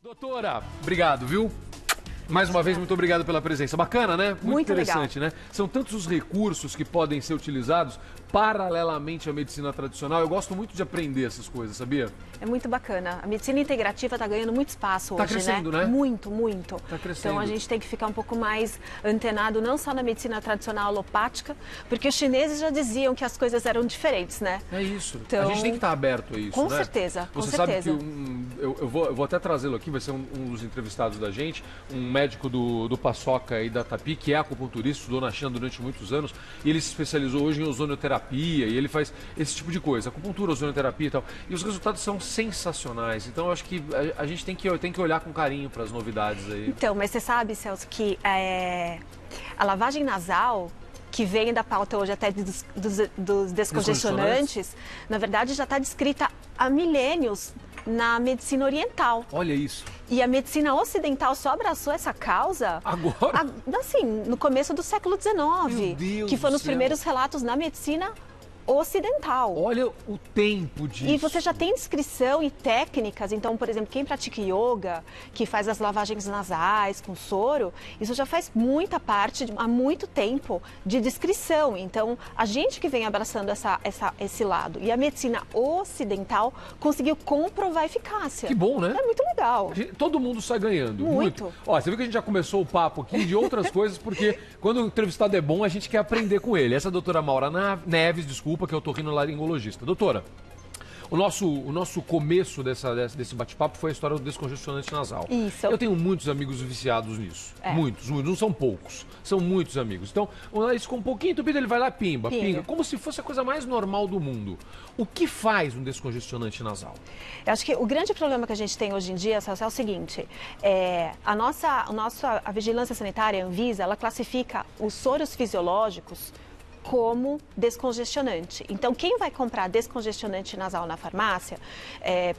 Doutora, obrigado, viu? Mais uma vez, muito obrigado pela presença. Bacana, né? Muito interessante, legal, né? São tantos os recursos que podem ser utilizados paralelamente à medicina tradicional. Eu gosto muito de aprender essas coisas, sabia? É muito bacana. A medicina integrativa está ganhando muito espaço hoje, crescendo, né? Muito, muito. Tá crescendo. Então a gente tem que ficar um pouco mais antenado, não só na medicina tradicional alopática, porque os chineses já diziam que as coisas eram diferentes, né? É isso. Então, a gente tem que estar aberto a isso, com né? certeza, com Você certeza. sabe que eu vou até trazê-lo aqui, vai ser um dos entrevistados da gente, um médico do Paçoca e da Tapi, que é acupunturista, estudou na China durante muitos anos, e ele se especializou hoje em ozonioterapia, e ele faz esse tipo de coisa, acupuntura, ozonioterapia e tal. E os resultados são sensacionais. Então eu acho que a gente tem que olhar com carinho para as novidades aí. Então, mas você sabe, Celso, que a lavagem nasal, que vem da pauta hoje até dos descongestionantes, na verdade já está descrita há milênios na medicina oriental. Olha isso. E a medicina ocidental só abraçou essa causa agora? Assim, no começo do século XIX. Meu Deus que foram os do céu. primeiros relatos na medicina ocidental. Olha o tempo disso. E você já tem descrição e técnicas. Então, por exemplo, quem pratica yoga, que faz as lavagens nasais com soro, isso já faz muita parte, há muito tempo, de descrição. Então, a gente que vem abraçando esse lado. E a medicina ocidental conseguiu comprovar a eficácia. Que bom, né? É muito legal. Todo mundo sai ganhando. Muito. Ó, você viu que a gente já começou o papo aqui de outras coisas, porque quando o entrevistado é bom, a gente quer aprender com ele. Essa é a doutora Maura Neves, desculpa, que é otorrinolaringologista. Doutora, o nosso começo desse bate-papo foi a história do descongestionante nasal. Isso. Eu tenho muitos amigos viciados nisso. Muitos, não são poucos. São muitos amigos. Então, o nariz ficou um pouquinho entupido, ele vai lá, pimba, como se fosse a coisa mais normal do mundo. O que faz um descongestionante nasal? Eu acho que o grande problema que a gente tem hoje em dia, Celso, é o seguinte, a vigilância sanitária, a Anvisa, ela classifica os soros fisiológicos como descongestionante. Então, quem vai comprar descongestionante nasal na farmácia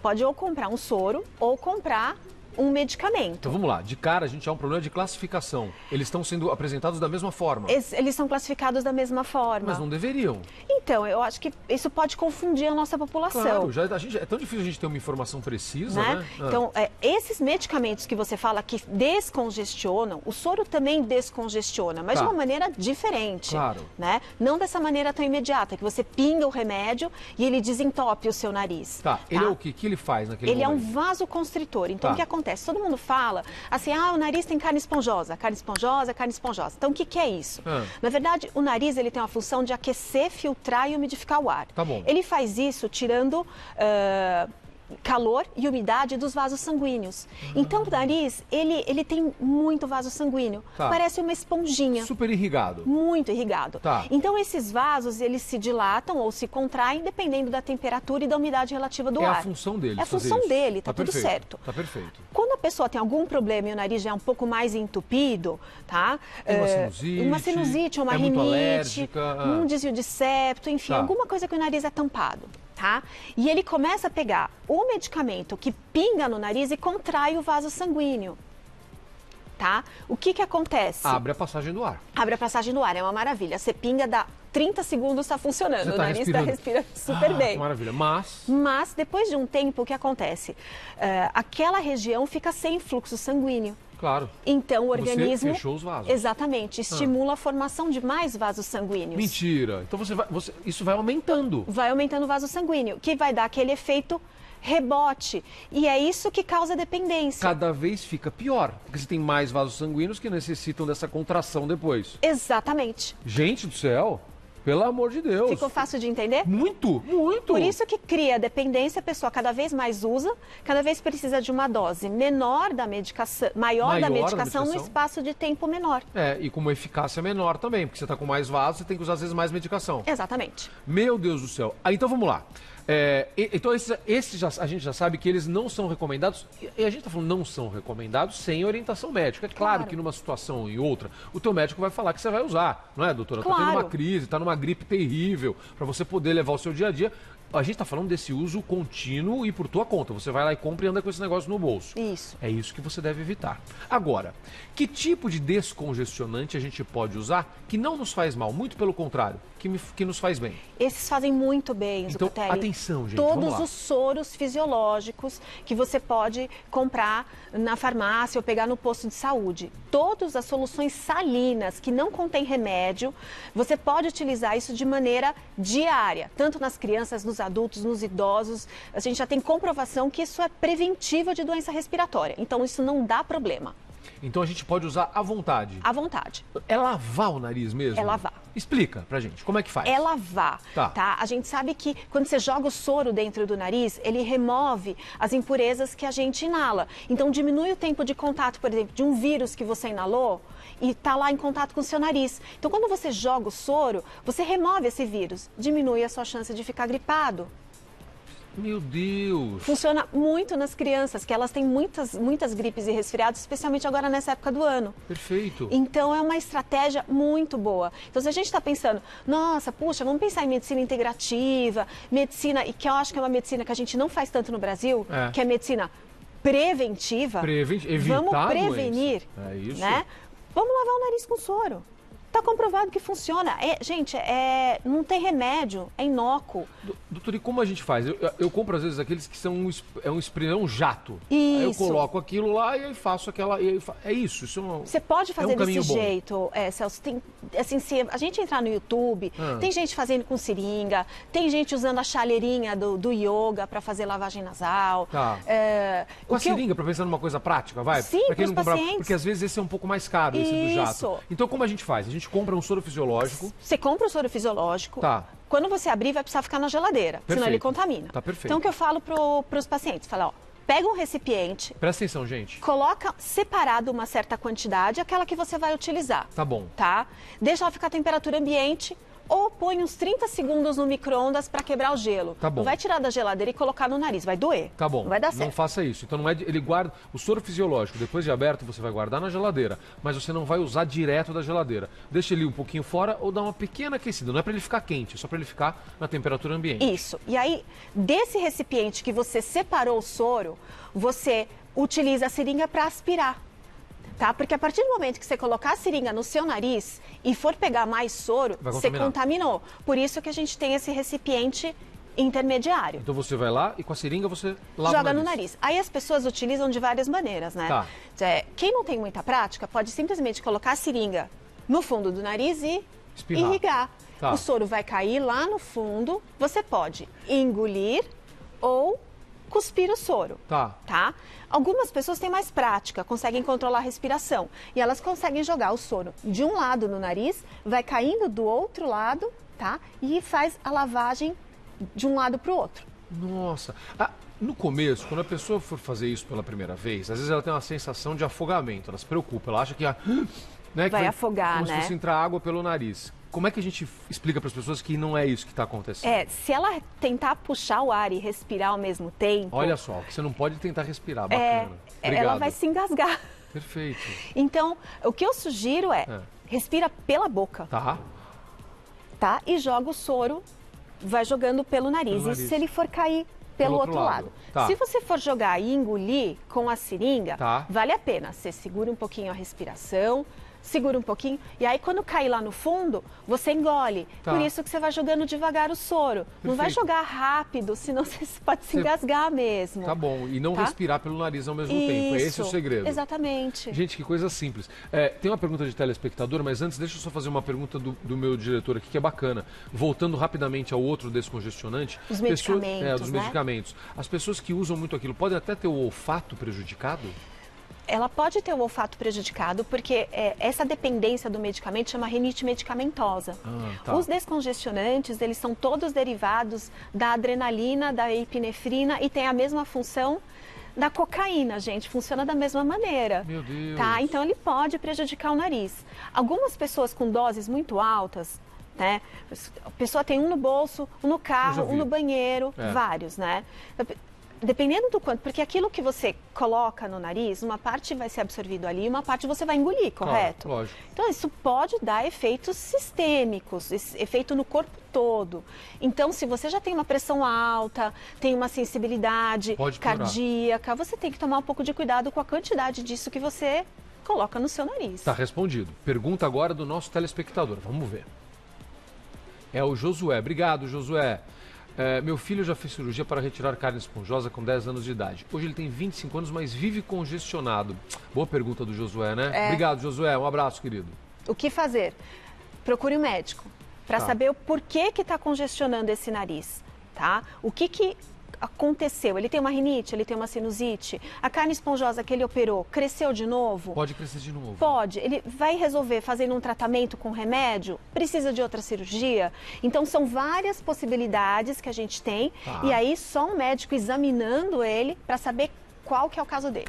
pode ou comprar um soro ou comprar um medicamento. Então vamos lá, de cara a gente há um problema de classificação. Eles estão sendo apresentados da mesma forma. Eles são classificados da mesma forma. Mas não deveriam. Então, eu acho que isso pode confundir a nossa população. Claro, é tão difícil a gente ter uma informação precisa, né? Então, esses medicamentos que você fala que descongestionam, o soro também descongestiona, mas de uma maneira diferente. Claro. Né? Não dessa maneira tão imediata, que você pinga o remédio e ele desentope o seu nariz. Ele é o que ele faz naquele momento? Ele é um vasoconstritor. Então, o que acontece? Todo mundo fala assim, o nariz tem carne esponjosa, carne esponjosa, carne esponjosa. Então, o que é isso? Na verdade, o nariz ele tem a função de aquecer, filtrar e umidificar o ar. Tá bom. Ele faz isso tirando calor e umidade dos vasos sanguíneos. Então, o nariz, ele tem muito vaso sanguíneo. Parece uma esponjinha. Super irrigado. Muito irrigado. Então, esses vasos, eles se dilatam ou se contraem dependendo da temperatura e da umidade relativa do ar. É a função dele. É a função dele, tá tudo certo. Tá perfeito. Quando a pessoa tem algum problema e o nariz já é um pouco mais entupido, tá? Uma sinusite, uma rinite, um desvio de septo, enfim, alguma coisa que o nariz é tampado. Tá? E ele começa a pegar o medicamento que pinga no nariz e contrai o vaso sanguíneo. Tá? O que acontece? Abre a passagem do ar. Abre a passagem do ar, é uma maravilha. Você pinga, dá 30 segundos, está funcionando. O nariz respira super bem. Maravilha. Mas, depois de um tempo, o que acontece? Aquela região fica sem fluxo sanguíneo. Claro. Então o organismo... Você fechou os vasos. Exatamente. Estimula a formação de mais vasos sanguíneos. Mentira. Então isso vai aumentando. Vai aumentando o vaso sanguíneo, que vai dar aquele efeito rebote. E é isso que causa dependência. Cada vez fica pior, porque você tem mais vasos sanguíneos que necessitam dessa contração depois. Exatamente. Gente do céu! Pelo amor de Deus. Ficou fácil de entender? Muito, muito. Por isso que cria dependência, a pessoa cada vez mais usa, cada vez precisa de uma dose menor da medicação, maior da medicação no espaço de tempo menor. E com uma eficácia menor também, porque você está com mais vasos, você tem que usar às vezes mais medicação. Exatamente. Meu Deus do céu. Então vamos lá. Então a gente já sabe que eles não são recomendados, e a gente está falando não são recomendados sem orientação médica. É claro que numa situação ou em outra, o teu médico vai falar que você vai usar, não é, doutora? Claro. Tá tendo uma crise, tá numa gripe terrível, para você poder levar o seu dia a dia. a gente está falando desse uso contínuo e por tua conta. Você vai lá e compra e anda com esse negócio no bolso. Isso. É isso que você deve evitar. Agora, que tipo de descongestionante a gente pode usar que não nos faz mal? Muito pelo contrário, que nos faz bem. Esses fazem muito bem, Então, Zucatelli. atenção, gente, vamos Todos lá. os soros fisiológicos que você pode comprar na farmácia ou pegar no posto de saúde. Todas as soluções salinas que não contêm remédio, você pode utilizar isso de maneira diária, tanto nas crianças, nos adultos, nos idosos. A gente já tem comprovação que isso é preventivo de doença respiratória. Então, isso não dá problema. Então a gente pode usar à vontade. À vontade. É lavar o nariz mesmo? É lavar. Explica pra gente, como é que faz? É lavar, Tá. A gente sabe que quando você joga o soro dentro do nariz, ele remove as impurezas que a gente inala. Então diminui o tempo de contato, por exemplo, de um vírus que você inalou e está lá em contato com o seu nariz. Então quando você joga o soro, você remove esse vírus, diminui a sua chance de ficar gripado. Meu Deus! Funciona muito nas crianças, que elas têm muitas gripes e resfriados, especialmente agora nessa época do ano. Perfeito. Então é uma estratégia muito boa. Então se a gente está pensando, nossa, puxa, vamos pensar em medicina integrativa, medicina, e que eu acho que é uma medicina que a gente não faz tanto no Brasil, que é medicina preventiva. Evitar vamos a prevenir, doença. É isso. né? Vamos lavar o nariz com soro. Está comprovado que funciona. Gente, não tem remédio, é inócuo. Doutor, e como a gente faz? Eu compro às vezes aqueles que são um spray, é um jato. Isso. Aí eu coloco aquilo lá e aí faço aquela... é isso. Você pode fazer desse bom. jeito, Celso. Tem, assim, se a gente entrar no YouTube, tem gente fazendo com seringa, tem gente usando a chaleirinha do yoga para fazer lavagem nasal. Tá. Com a seringa, para pensar numa coisa prática, vai? Sim, pra quem pros não comprar, pacientes. porque às vezes esse é um pouco mais caro, esse do jato. Isso. Então como a gente faz? A gente compra um soro fisiológico. Você compra o soro fisiológico. Tá. Quando você abrir, vai precisar ficar na geladeira, senão ele contamina. Tá perfeito. Então o que eu falo para os pacientes? Fala, pega um recipiente. Presta atenção, gente. Coloca separado uma certa quantidade, aquela que você vai utilizar. Tá bom. Tá? Deixa ela ficar a temperatura ambiente ou põe uns 30 segundos no micro-ondas para quebrar o gelo. Tá bom. Não vai tirar da geladeira e colocar no nariz, vai doer. Tá bom. Não vai dar certo. Não faça isso. Então não é ele guarda o soro fisiológico, depois de aberto você vai guardar na geladeira, mas você não vai usar direto da geladeira. Deixa ele um pouquinho fora ou dá uma pequena aquecida. Não é para ele ficar quente, é só para ele ficar na temperatura ambiente. Isso. E aí, desse recipiente que você separou o soro, você utiliza a seringa para aspirar. Tá? Porque a partir do momento que você colocar a seringa no seu nariz e for pegar mais soro, você contaminou. Por isso que a gente tem esse recipiente intermediário. Então você vai lá e com a seringa você lava Joga o nariz. no nariz. Aí as pessoas utilizam de várias maneiras, né? Tá. Quem não tem muita prática pode simplesmente colocar a seringa no fundo do nariz e espirrar. irrigar. Tá. O soro vai cair lá no fundo, você pode engolir ou cuspir o soro. Tá? Algumas pessoas têm mais prática, conseguem controlar a respiração. E elas conseguem jogar o soro de um lado no nariz, vai caindo do outro lado, tá? E faz a lavagem de um lado para o outro. Nossa. No começo, quando a pessoa for fazer isso pela primeira vez, às vezes ela tem uma sensação de afogamento. Ela se preocupa, ela acha que vai afogar, como se fosse entrar água pelo nariz. Como é que a gente explica para as pessoas que não é isso que está acontecendo? Se ela tentar puxar o ar e respirar ao mesmo tempo... Olha só, que você não pode tentar respirar, bacana. Ela vai se engasgar. Perfeito. Então, o que eu sugiro respira pela boca. Tá? E joga o soro, vai jogando pelo nariz. E se ele for cair pelo outro lado. Tá. Se você for jogar e engolir com a seringa, tá, vale a pena. Você segura um pouquinho a respiração, segura um pouquinho, e aí quando cair lá no fundo, você engole. Tá. Por isso que você vai jogando devagar o soro. Perfeito. Não vai jogar rápido, senão você pode se engasgar mesmo. Tá bom, e não respirar pelo nariz ao mesmo tempo. Esse é o segredo. Exatamente. Gente, que coisa simples. Tem uma pergunta de telespectador, mas antes deixa eu só fazer uma pergunta do meu diretor aqui, que é bacana. Voltando rapidamente ao outro descongestionante. Os medicamentos, dos medicamentos. As pessoas que usam muito aquilo podem até ter o olfato prejudicado? Ela pode ter o olfato prejudicado porque essa dependência do medicamento chama rinite medicamentosa. Os descongestionantes, eles são todos derivados da adrenalina, da epinefrina e tem a mesma função da cocaína, gente. Funciona da mesma maneira. Meu Deus. Tá? Então ele pode prejudicar o nariz. Algumas pessoas com doses muito altas, né? A pessoa tem um no bolso, um no carro, um no banheiro, vários, né? Dependendo do quanto, porque aquilo que você coloca no nariz, uma parte vai ser absorvido ali, uma parte você vai engolir, correto? Claro, lógico. Então isso pode dar efeitos sistêmicos, efeito no corpo todo. Então se você já tem uma pressão alta, tem uma sensibilidade cardíaca, você tem que tomar um pouco de cuidado com a quantidade disso que você coloca no seu nariz. Tá respondido. Pergunta agora do nosso telespectador, vamos ver. É o Josué. Obrigado, Josué. Meu filho já fez cirurgia para retirar carne esponjosa com 10 anos de idade. Hoje ele tem 25 anos, mas vive congestionado. Boa pergunta do Josué, né? Obrigado, Josué. Um abraço, querido. O que fazer? Procure um médico para saber o porquê que está congestionando esse nariz, tá? O que aconteceu? Ele tem uma rinite, ele tem uma sinusite? A carne esponjosa que ele operou cresceu de novo? Pode crescer de novo. Pode. Ele vai resolver fazendo um tratamento com remédio? Precisa de outra cirurgia? Então, são várias possibilidades que a gente tem. E aí, só um médico examinando ele para saber qual que é o caso dele.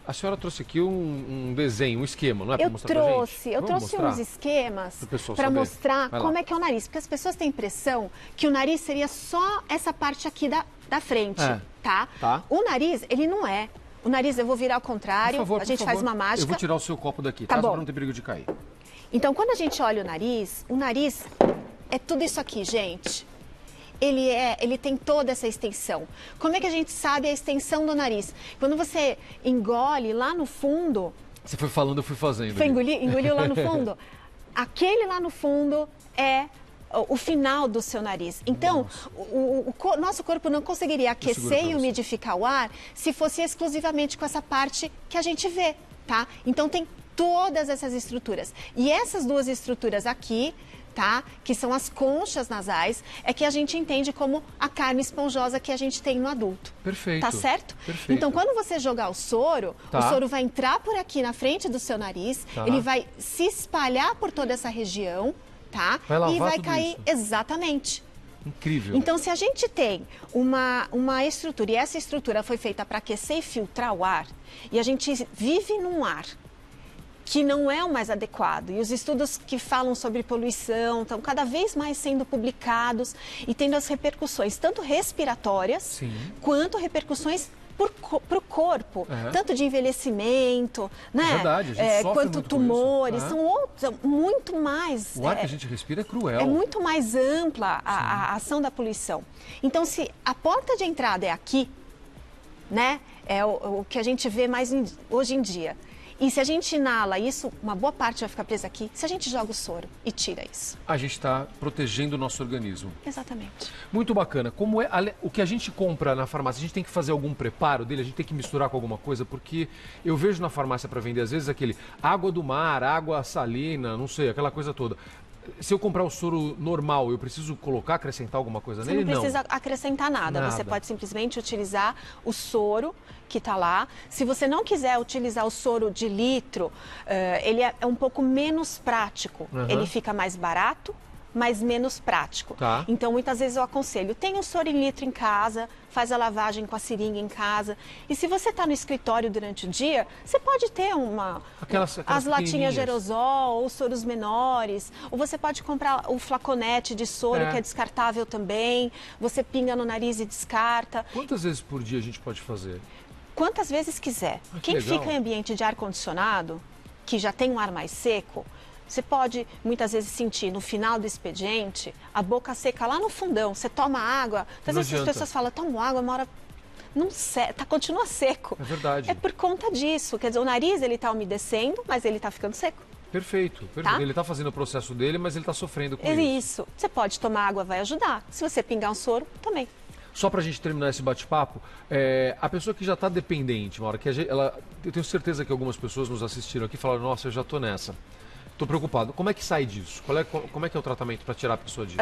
A senhora trouxe aqui um desenho, um esquema, não é para mostrar pra gente? Eu trouxe uns esquemas para mostrar como é que é o nariz. Porque as pessoas têm a impressão que o nariz seria só essa parte aqui da frente, tá? O nariz, ele não é. O nariz, eu vou virar ao contrário, a gente faz uma mágica. Eu vou tirar o seu copo daqui, tá? Só para não ter perigo de cair. Então, quando a gente olha o nariz é tudo isso aqui, gente. Ele tem toda essa extensão. Como é que a gente sabe a extensão do nariz? Quando você engole lá no fundo... Você foi falando, eu fui fazendo. Foi engoliu lá no fundo? Aquele lá no fundo é o final do seu nariz. Então, o nosso corpo não conseguiria aquecer e umidificar o ar se fosse exclusivamente com essa parte que a gente vê, tá? Então, tem todas essas estruturas. E essas duas estruturas aqui... Tá? Que são as conchas nasais, é que a gente entende como a carne esponjosa que a gente tem no adulto. Perfeito. Tá certo? Perfeito. Então, quando você jogar o soro vai entrar por aqui na frente do seu nariz, ele vai se espalhar por toda essa região, tá? E vai cair isso. Exatamente. Incrível. Então, se a gente tem uma estrutura, e essa estrutura foi feita para aquecer e filtrar o ar, e a gente vive num ar que não é o mais adequado. E os estudos que falam sobre poluição estão cada vez mais sendo publicados e tendo as repercussões, tanto respiratórias, quanto repercussões para o corpo, tanto de envelecimento, né? É verdade, a gente sofre quanto muito tumores, com são muito mais... O ar que a gente respira é cruel. É muito mais ampla a ação da poluição. Então, se a porta de entrada é aqui, né? É o que a gente vê mais hoje em dia. E se a gente inala isso, uma boa parte vai ficar presa aqui. Se a gente joga o soro e tira isso, a gente está protegendo o nosso organismo. Exatamente. Muito bacana. Como é o que a gente compra na farmácia? A gente tem que fazer algum preparo dele? A gente tem que misturar com alguma coisa? Porque eu vejo na farmácia para vender, às vezes, aquele água do mar, água salina, não sei, aquela coisa toda. Se eu comprar o soro normal, eu preciso colocar, acrescentar alguma coisa nele? Você não precisa acrescentar nada. Você pode simplesmente utilizar o soro que está lá. Se você não quiser utilizar o soro de litro, ele é um pouco menos prático. Ele fica mais barato, mas menos prático. Então, muitas vezes eu aconselho, tenha um soro em litro em casa, faz a lavagem com a seringa em casa. E se você está no escritório durante o dia, você pode ter aquelas as latinhas de aerosol, ou soros menores, ou você pode comprar o flaconete de soro, que é descartável também. Você pinga no nariz e descarta. Quantas vezes por dia a gente pode fazer? Quantas vezes quiser. Quem fica em ambiente de ar-condicionado, que já tem um ar mais seco, você pode, muitas vezes, sentir no final do expediente a boca seca lá no fundão. Você toma água, às vezes as pessoas falam, tomo água, uma hora não continua seco. É verdade. É por conta disso. Quer dizer, o nariz ele está umedecendo, mas ele está ficando seco. Perfeito. Ele está fazendo o processo dele, mas ele está sofrendo com isso. Isso. Você pode tomar água, vai ajudar. Se você pingar um soro, também. Só para a gente terminar esse bate-papo, a pessoa que já está dependente, Maura, eu tenho certeza que algumas pessoas nos assistiram aqui e falaram, nossa, eu já estou nessa. Estou preocupado. Como é que sai disso? Como é que é o tratamento para tirar a pessoa disso?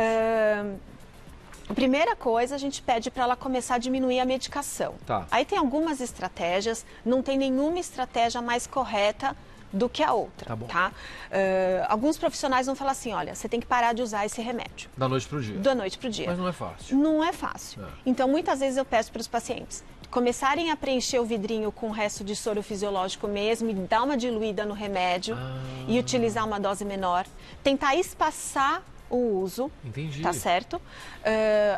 A primeira coisa, a gente pede para ela começar a diminuir a medicação. Aí tem algumas estratégias, não tem nenhuma estratégia mais correta do que a outra. Alguns profissionais vão falar assim, olha, você tem que parar de usar esse remédio. Da noite para o dia. Da noite para o dia. Mas não é fácil. Não é fácil. Então, muitas vezes eu peço para os pacientes começarem a preencher o vidrinho com o resto de soro fisiológico mesmo e dar uma diluída no remédio e utilizar uma dose menor. Tentar espaçar o uso. Entendi. Tá certo?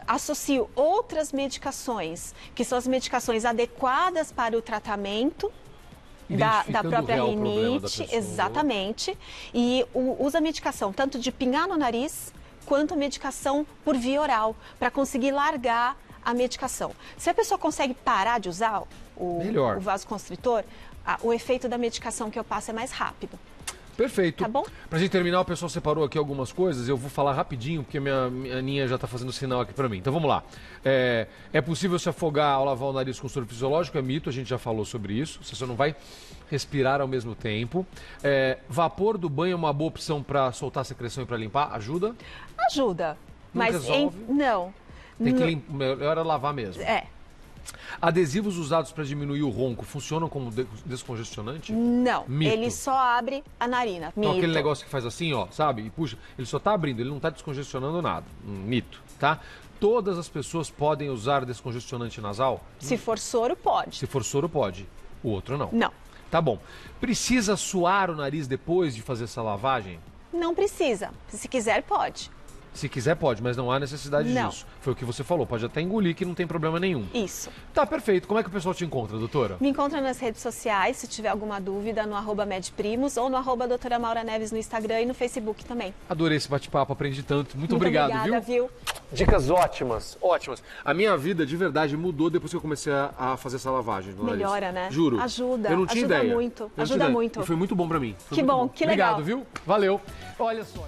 Associo outras medicações, que são as medicações adequadas para o tratamento da própria o real problema da rinite. pessoa. Exatamente. E usa medicação tanto de pingar no nariz, quanto medicação por via oral, para conseguir largar a medicação. Se a pessoa consegue parar de usar o vasoconstritor, o efeito da medicação que eu passo é mais rápido. Perfeito. Tá bom? Pra gente terminar, o pessoal separou aqui algumas coisas. Eu vou falar rapidinho, porque minha Aninha já tá fazendo sinal aqui pra mim. Então vamos lá. É possível se afogar ao lavar o nariz com soro fisiológico? É mito, a gente já falou sobre isso. Você só não vai respirar ao mesmo tempo. Vapor do banho é uma boa opção pra soltar a secreção e pra limpar? Ajuda? Ajuda. Não Mas resolve? não. Tem que melhor é lavar mesmo. É. Adesivos usados para diminuir o ronco funcionam como descongestionante? Não, Mito. ele só abre a narina. Então Mito. aquele negócio que faz assim, ó, sabe? E puxa, ele só tá abrindo, ele não tá descongestionando nada. Mito, tá? Todas as pessoas podem usar descongestionante nasal? Se for soro, pode. Se for soro, pode. O outro não. Não. Tá bom. Precisa suar o nariz depois de fazer essa lavagem? Não precisa. Se quiser, pode. Se quiser, pode, mas não há necessidade Não. disso. Foi o que você falou, pode até engolir que não tem problema nenhum. Isso. Tá, perfeito. Como é que o pessoal te encontra, doutora? Me encontra nas redes sociais, se tiver alguma dúvida, no @medprimos ou no @doutora Maura Neves no Instagram e no Facebook também. Adorei esse bate-papo, aprendi tanto. Muito obrigado, obrigada, viu? Dicas ótimas, ótimas. A minha vida, de verdade, mudou depois que eu comecei a fazer essa lavagem no nariz. Melhora, né? Juro. Ajuda, Eu não tinha ajuda ideia. muito, Eu não ajuda tinha ideia. muito. E foi muito bom pra mim. Foi Que muito bom, que legal. Obrigado, viu? Valeu. Olha só.